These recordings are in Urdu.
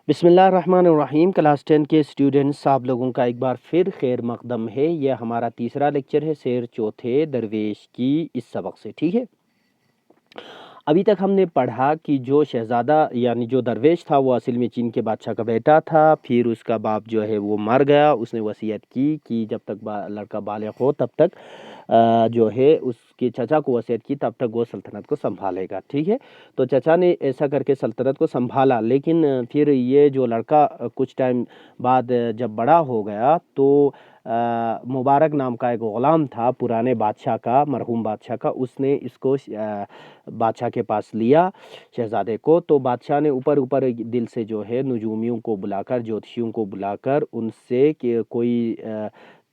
بسم اللہ الرحمن الرحیم۔ کلاس 10 کے اسٹوڈنٹس آپ لوگوں کا ایک بار پھر خیر مقدم ہے۔ یہ ہمارا تیسرا لیکچر ہے سیر چوتھے درویش کی اس سبق سے، ٹھیک ہے۔ ابھی تک ہم نے پڑھا کہ جو شہزادہ یعنی جو درویش تھا وہ اصل میں چین کے بادشاہ کا بیٹا تھا، پھر اس کا باپ جو ہے وہ مر گیا۔ اس نے وصیت کی کہ جب تک لڑکا بالغ ہو تب تک جو ہے اس کے چچا کو وصیت کی تب تک وہ سلطنت کو سنبھالے گا، ٹھیک ہے۔ تو چچا نے ایسا کر کے سلطنت کو سنبھالا، لیکن پھر یہ جو لڑکا کچھ ٹائم بعد جب بڑا ہو گیا تو مبارک نام کا ایک غلام تھا پرانے بادشاہ کا، مرحوم بادشاہ کا، اس نے اس کو بادشاہ کے پاس لیا شہزادے کو۔ تو بادشاہ نے اوپر دل سے جو ہے نجومیوں کو بلا کر، جوتشیوں کو بلا کر ان سے کہ کوئی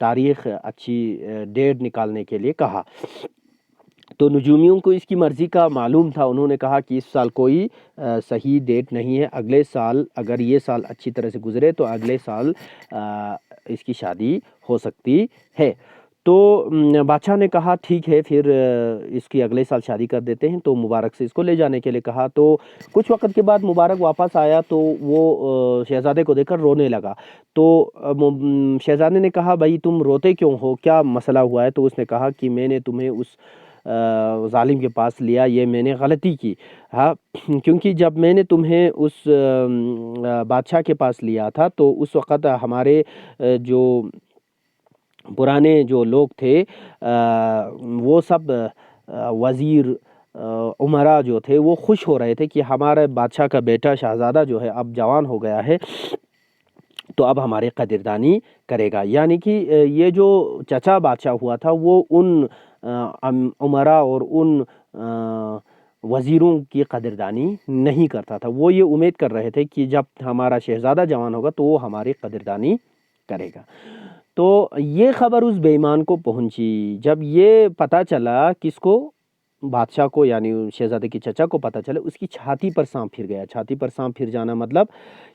تاریخ اچھی ڈیٹ نکالنے کے لیے کہا۔ تو نجومیوں کو اس کی مرضی کا معلوم تھا، انہوں نے کہا کہ اس سال کوئی صحیح ڈیٹ نہیں ہے، اگلے سال اگر یہ سال اچھی طرح سے گزرے تو اگلے سال اس کی شادی ہو سکتی ہے۔ تو بادشاہ نے کہا ٹھیک ہے، پھر اس کی اگلے سال شادی کر دیتے ہیں۔ تو مبارک سے اس کو لے جانے کے لیے کہا۔ تو کچھ وقت کے بعد مبارک واپس آیا تو وہ شہزادے کو دیکھ کر رونے لگا۔ تو شہزادے نے کہا بھائی تم روتے کیوں ہو، کیا مسئلہ ہوا ہے؟ تو اس نے کہا کہ میں نے تمہیں اس ظالم کے پاس لیا، یہ میں نے غلطی کی، ہاں، کیونکہ جب میں نے تمہیں اس بادشاہ کے پاس لیا تھا تو اس وقت ہمارے جو پرانے جو لوگ تھے وہ سب وزیر عمرا جو تھے وہ خوش ہو رہے تھے کہ ہمارے بادشاہ کا بیٹا شہزادہ جو ہے اب جوان ہو گیا ہے تو اب ہمارے قدردانی کرے گا۔ یعنی کہ یہ جو چچا بادشاہ ہوا تھا وہ ان عمرا اور ان وزیروں کی قدردانی نہیں کرتا تھا، وہ یہ امید کر رہے تھے کہ جب ہمارا شہزادہ جوان ہوگا تو وہ ہماری قدردانی کرے گا۔ تو یہ خبر اس بے ایمان کو پہنچی۔ جب یہ پتہ چلا کس کو، بادشاہ کو، یعنی شہزادے کی چچا کو پتہ چلا، اس کی چھاتی پر سانپ پھر گیا۔ چھاتی پر سانپ پھر جانا مطلب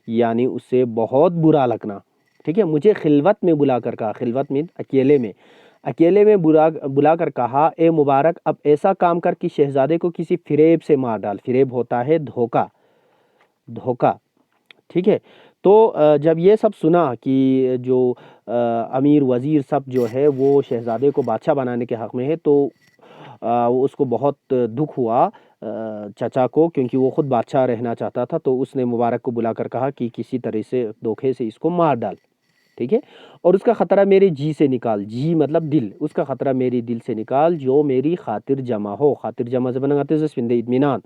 یعنی اسے بہت برا لگنا، ٹھیک ہے۔ مجھے خلوت میں بلا کر کہا، خلوت میں اکیلے میں بلا کر کہا اے مبارک اب ایسا کام کر کہ شہزادے کو کسی فریب سے مار ڈال۔ فریب ہوتا ہے دھوکا، ٹھیک ہے۔ تو جب یہ سب سنا کہ جو امیر وزیر سب جو ہے وہ شہزادے کو بادشاہ بنانے کے حق میں ہے تو اس کو بہت دکھ ہوا چچا کو، کیونکہ وہ خود بادشاہ رہنا چاہتا تھا۔ تو اس نے مبارک کو بلا کر کہا کہ کسی طرح سے دھوکے سے اس کو مار ڈال، ٹھیک ہے، اور اس کا خطرہ میرے جی سے نکال۔ جی مطلب دل، اس کا خطرہ میری دل سے نکال جو میری خاطر جمع ہو۔ خاطر جمع سے بناتے ہیں سپند اطمینان،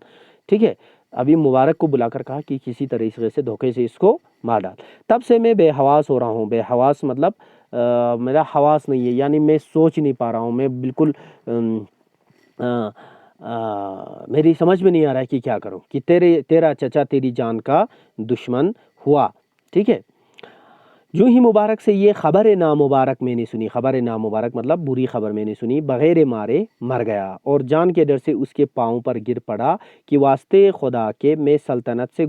ٹھیک ہے۔ ابھی مبارک کو بلا کر کہا کہ کسی طریقے سے دھوکے سے اس کو مار ڈال۔ تب سے میں بے حواس ہو رہا ہوں۔ بے حواس مطلب میرا حواس نہیں ہے، یعنی میں سوچ نہیں پا رہا ہوں، میں بالکل میری سمجھ میں نہیں آ رہا ہے کہ کیا کروں، کہ تیرا چچا تیری جان کا دشمن ہوا، ٹھیک ہے۔ جو ہی مبارک سے یہ خبر نامبارک میں نے سنی، خبر نامبارک مطلب بری خبر میں نے سنی، بغیر مارے مر گیا اور جان کے ڈر سے اس کے پاؤں پر گر پڑا کہ واسطے خدا کے میں سلطنت سے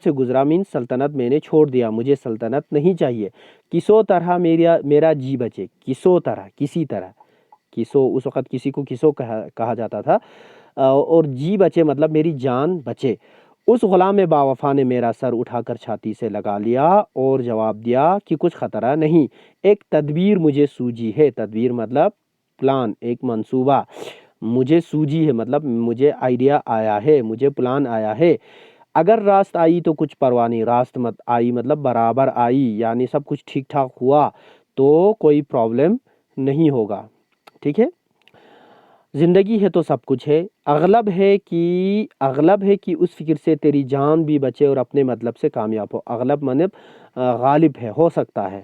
گزرا مین سلطنت میں نے چھوڑ دیا، مجھے سلطنت نہیں چاہیے، کسو طرح میرا جی بچے، کسی طرح کسو، اس وقت کسی کو کسو کہا جاتا تھا، اور جی بچے مطلب میری جان بچے۔ اس غلام باوفا نے میرا سر اٹھا کر چھاتی سے لگا لیا اور جواب دیا کہ کچھ خطرہ نہیں، ایک تدبیر مجھے سوجی ہے۔ تدبیر مطلب پلان، ایک منصوبہ، مجھے سوجی ہے مطلب مجھے آئیڈیا آیا ہے، مجھے پلان آیا ہے۔ اگر راست آئی تو کچھ پرواہ نہیں، راست مت آئی مطلب برابر آئی، یعنی سب کچھ ٹھیک ٹھاک ہوا تو کوئی پرابلم نہیں ہوگا، ٹھیک ہے۔ زندگی ہے تو سب کچھ ہے، اغلب ہے کہ اس فکر سے تیری جان بھی بچے اور اپنے مطلب سے کامیاب ہو۔ اغلب مطلب غالب ہے، ہو سکتا ہے،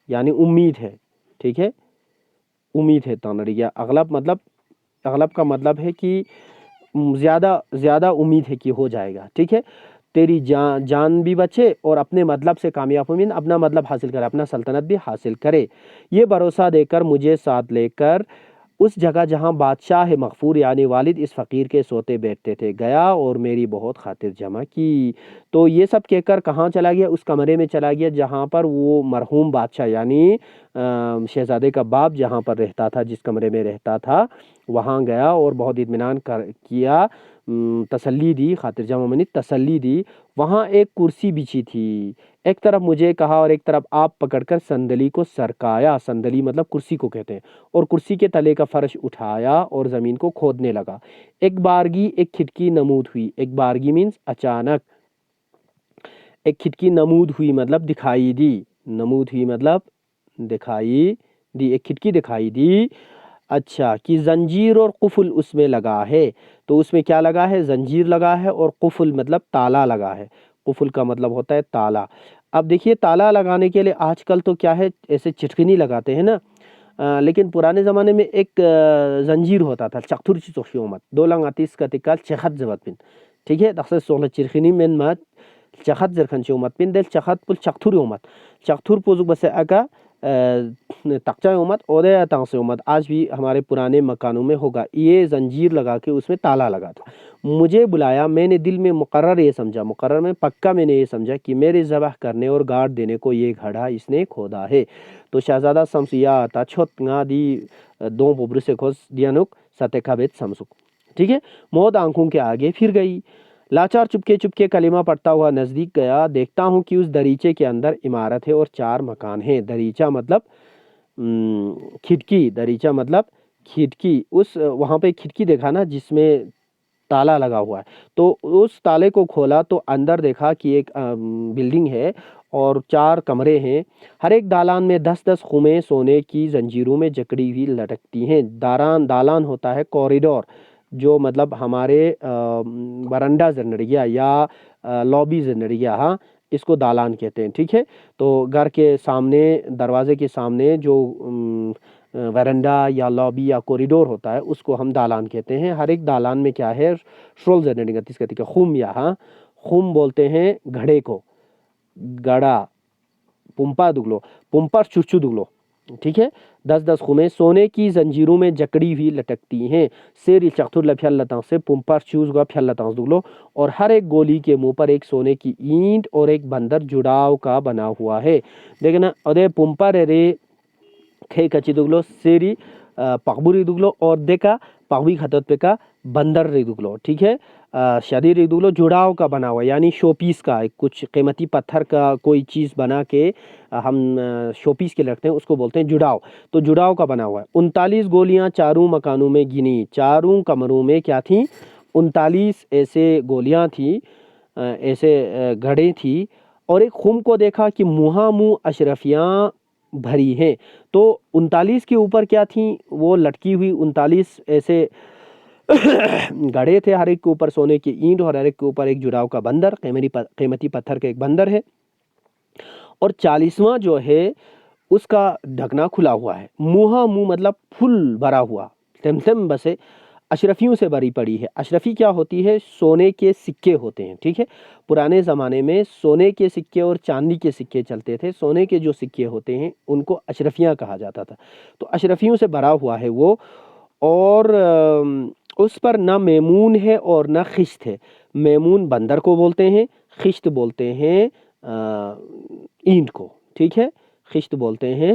یعنی امید ہے، ٹھیک ہے، امید ہے تانڑیا۔ اغلب کا مطلب ہے کہ زیادہ امید ہے کہ ہو جائے گا، ٹھیک ہے۔ تیری جان بھی بچے اور اپنے مطلب سے کامیاب ہو، اپنا مطلب حاصل کرے، اپنا سلطنت بھی حاصل کرے۔ یہ بھروسہ دے کر مجھے ساتھ لے کر اس جگہ جہاں بادشاہ مغفور یعنی والد اس فقیر کے سوتے بیٹھتے تھے گیا اور میری بہت خاطر جمع کی۔ تو یہ سب کہہ کر کہاں چلا گیا؟ اس کمرے میں چلا گیا جہاں پر وہ مرحوم بادشاہ یعنی شہزادے کا باپ جہاں پر رہتا تھا، جس کمرے میں رہتا تھا وہاں گیا اور بہت اطمینان کیا تسلی دی، خاطر جمع منی تسلی دی، وہاں ایک کرسی بچھی تھی، ایک طرف مجھے کہا اور ایک طرف آپ پکڑ کر صندلی کو سرکایا، صندلی مطلب کرسی کو کہتے ہیں، اور کرسی کے تلے کا فرش اٹھایا اور زمین کو کھودنے لگا۔ ایک بارگی ایک کھڑکی نمود ہوئی، ایک بارگی مینس اچانک، ایک کھڑکی نمود ہوئی مطلب دکھائی دی، نمود ہوئی مطلب دکھائی دی، ایک کھڑکی دکھائی دی۔ اچھا، کہ زنجیر اور قفل اس میں لگا ہے، تو اس میں کیا لگا ہے؟ زنجیر لگا ہے، اور قفل مطلب تالا لگا ہے، قفل کا مطلب ہوتا ہے تالا۔ اب دیکھیے تالا لگانے کے لیے آج کل تو کیا ہے، ایسے چٹکنی لگاتے ہیں نا، لیکن پرانے زمانے میں ایک زنجیر ہوتا تھا، چختور چی چوخیومت دو لنگ آتیس کا تکال چخت زبط پن، ٹھیک ہے، دخص سولا چرخینی من مات چخت زرخن چومت پن دل چخت پل چختور اومت، چختور پوزک بس اکا تقچہ اومت اودے تاں سے اومت، آج بھی ہمارے پرانے مکانوں میں ہوگا، یہ زنجیر لگا کے اس میں تالا لگا تھا۔ مجھے بلایا، میں نے دل میں مقرر یہ سمجھا، مقرر میں پکا میں نے یہ سمجھا کہ میرے ذبح کرنے اور گاڑ دینے کو یہ گھڑا اس نے کھودا ہے۔ تو شہزادہ سمسیہ آتا چھوت گا دی دو ببر سے کھوز دیانک ستکا بیت سمسک، ٹھیک ہے، موت آنکھوں کے آگے پھر گئی۔ لاچار چپکے چپکے کلمہ پڑھتا ہوا نزدیک گیا، دیکھتا ہوں کہ اس دریچے کے اندر عمارت ہے اور 4 مکان ہیں۔ دریچہ مطلب کھڑکی، دریچہ مطلب کھڑکی، اس وہاں پہ کھڑکی دیکھا نا جس میں تالا لگا ہوا ہے، تو اس تالے کو کھولا تو اندر دیکھا کہ ایک بلڈنگ ہے اور 4 کمرے ہیں، ہر ایک دالان میں 10-10 خمیں سونے کی زنجیروں میں جکڑی ہوئی لٹکتی ہیں۔ دالان ہوتا ہے کوریڈور، جو مطلب ہمارے برنڈا زنڑیا یا لابی زنڑیا، ہاں اس کو دالان کہتے ہیں، ٹھیک ہے۔ تو گھر کے سامنے، دروازے کے سامنے جو ورنڈا یا لابی یا کوریڈور ہوتا ہے اس کو ہم دالان کہتے ہیں۔ ہر ایک دالان میں کیا ہے، شرول زنڑیا تیس کہتے ہیں خم، یا ہاں خم بولتے ہیں گھڑے کو، گڑا پمپا دگلو، پمپا چچو دگلو، ٹھیک ہے۔ 10-10 خمیں سونے کی زنجیروں میں جکڑی ہوئی لٹکتی ہیں، سیری چختور لپھیل لتاں سے پمپا چوز گا پھیل لتاں دگلو، اور ہر ایک گولی کے منہ پر ایک سونے کی اینٹ اور ایک بندر جڑاؤ کا بنا ہوا ہے۔ دیکھنا ادے پمپا رے کھے کچی دگلو، سیری پقبوری دگلو، اور دیکھا پقبی خطوط پہ کا بندر ری دگلو، ٹھیک ہے، شدیر ری دگلو جڑاؤ کا بنا ہوا، یعنی شو پیس کا، کچھ قیمتی پتھر کا کوئی چیز بنا کے ہم شو پیس کے رکھتے ہیں، اس کو بولتے ہیں جڑاؤ، تو جڑاؤ کا بنا ہوا ہے۔ 39 گولیاں چاروں مکانوں میں گنی، چاروں کمروں میں کیا تھیں؟ 39 ایسے گولیاں تھیں، ایسے گھڑیں تھی، اور ایک خم کو دیکھا کہ منہ اشرفیاں بھری ہیں، تو 39 کے اوپر کیا تھیں؟ وہ لٹکی ہوئی 39 ایسے گڑھے تھے، ہر ایک کے اوپر سونے کی اینٹ اور ہر ایک کے اوپر ایک جڑاؤ کا بندر، قیمتی پتھر کا ایک بندر ہے، اور 40واں جو ہے اس کا ڈھکنا کھلا ہوا ہے، منہ مطلب پھل بھرا ہوا، تم بسے اشرفیوں سے بری پڑی ہے۔ اشرفی کیا ہوتی ہے؟ سونے کے سکے ہوتے ہیں، ٹھیک ہے، پرانے زمانے میں سونے کے سکے اور چاندی کے سکے چلتے تھے، سونے کے جو سکے ہوتے ہیں ان کو اشرفیاں کہا جاتا تھا، تو اشرفیوں سے بھرا ہوا ہے وہ، اور اس پر نہ میمون ہے اور نہ خشت ہے۔ میمون بندر کو بولتے ہیں، خشت بولتے ہیں اینٹ کو، ٹھیک ہے، خشت بولتے ہیں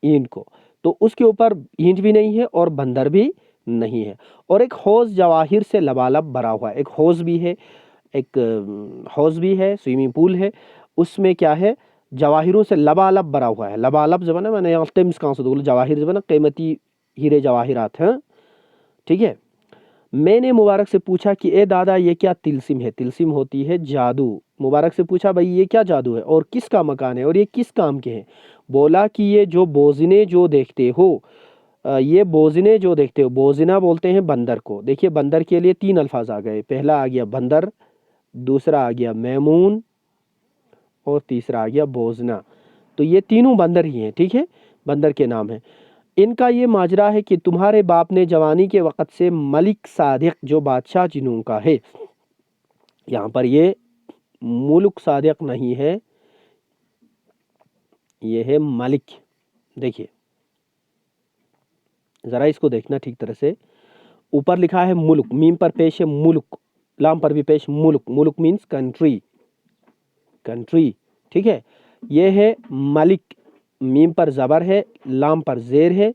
اینٹ کو، تو اس کے اوپر اینٹ بھی نہیں ہے اور بندر بھی نہیں ہے، اور ایک حوض جواہر سے لبالب بھرا ہوا ہے، ایک حوض بھی ہے، ایک حوض بھی ہے، سوئمنگ پول ہے، اس میں کیا ہے؟ جواہروں سے لبالب بھرا ہوا ہے۔ لبالب زبانہ میں نے التمس کہاں سے دو جواہر زبانہ قیمتی ہیرے جواہرات ہیں، ٹھیک ہے۔ میں نے مبارک سے پوچھا کہ اے دادا یہ کیا تلسم ہے؟ تلسم ہوتی ہے جادو۔ مبارک سے پوچھا بھائی یہ کیا جادو ہے اور کس کا مکان ہے اور یہ کس کام کے ہیں؟ بولا کہ یہ جو بوزنے جو دیکھتے ہو، یہ بوزنے جو دیکھتے ہو، بوزنا بولتے ہیں بندر کو۔ دیکھیے بندر کے لیے 3 الفاظ آ گئے، پہلا آ گیا بندر، دوسرا آ گیا میمون، اور تیسرا آ گیا بوزنا، تو یہ تینوں بندر ہی ہیں، ٹھیک ہے، بندر کے نام ہیں۔ ان کا یہ ماجرا ہے کہ تمہارے باپ نے جوانی کے وقت سے ملک صادق جو بادشاہ جنوں کا ہے، یہاں پر یہ ملک صادق نہیں ہے، یہ ہے ملک۔ دیکھیے ذرا اس کو دیکھنا ٹھیک طرح سے، اوپر لکھا ہے ملک، میم پر پیش ہے ملک، لام پر بھی پیش ملک، ملک مینز کنٹری، کنٹری، ٹھیک ہے، یہ ہے ملک، میم پر زبر ہے، لام پر زیر ہے،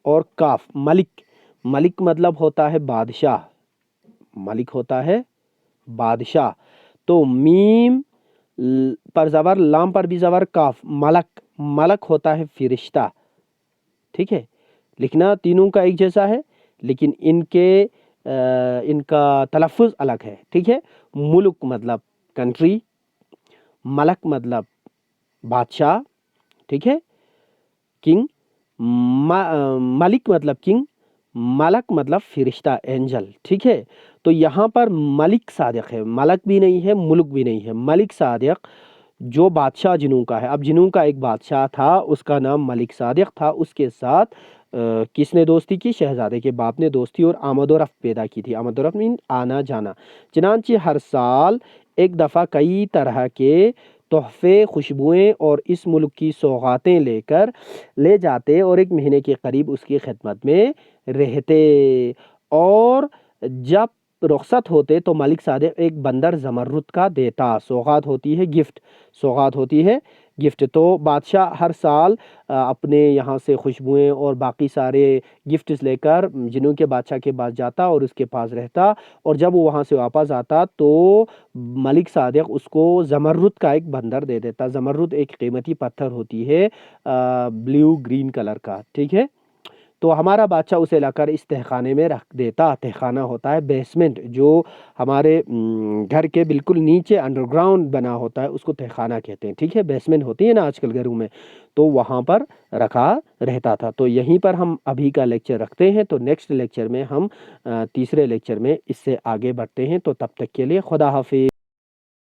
اور کاف، ملک، ملک مطلب ہوتا ہے بادشاہ، ملک ہوتا ہے بادشاہ. تو میم پر زبر، لام پر بھی زبر، کاف، ملک. ملک ہوتا ہے فرشتہ. ٹھیک ہے، لکھنا تینوں کا ایک جیسا ہے لیکن ان کا تلفظ الگ ہے. ٹھیک ہے، ملک مطلب کنٹری، ملک مطلب بادشاہ. ٹھیک ہے، کنگ. ملک مطلب کنگ، ملک مطلب فرشتہ، اینجل. ٹھیک ہے، تو یہاں پر ملک صادق ہے، ملک بھی نہیں ہے، ملک بھی نہیں ہے. ملک صادق جو بادشاہ جنوں کا ہے. اب جنوں کا ایک بادشاہ تھا، اس کا نام ملک صادق تھا. اس کے ساتھ کس نے دوستی کی؟ شہزادے کے باپ نے دوستی اور آمد و رفت پیدا کی تھی. آمد و رفت مین آنا جانا. چنانچہ ہر سال ایک دفعہ کئی طرح کے تحفے، خوشبوئیں اور اس ملک کی سوغاتیں لے جاتے اور ایک مہینے کے قریب اس کی خدمت میں رہتے. اور جب رخصت ہوتے تو ملک صادق ایک بندر زمرد کا دیتا. سوغات ہوتی ہے گفٹ، سوغات ہوتی ہے گفٹ. تو بادشاہ ہر سال اپنے یہاں سے خوشبوئیں اور باقی سارے گفٹس لے کر جنوں کے بادشاہ کے پاس جاتا اور اس کے پاس رہتا. اور جب وہ وہاں سے واپس آتا تو ملک صادق اس کو زمرد کا ایک بندر دے دیتا. زمرد ایک قیمتی پتھر ہوتی ہے بلیو گرین کلر کا. ٹھیک ہے، تو ہمارا بادشاہ اسے لا کر اس تہخانے میں رکھ دیتا. تہخانہ ہوتا ہے بیسمنٹ، جو ہمارے گھر کے بالکل نیچے انڈر گراؤنڈ بنا ہوتا ہے، اس کو تہخانہ کہتے ہیں. ٹھیک ہے، بیسمنٹ ہوتی ہے نا آج کل گھروں میں، تو وہاں پر رکھا رہتا تھا. تو یہیں پر ہم ابھی کا لیکچر رکھتے ہیں. تو نیکسٹ لیکچر میں ہم تیسرے لیکچر میں اس سے آگے بڑھتے ہیں. تو تب تک کے لیے خدا حافظ.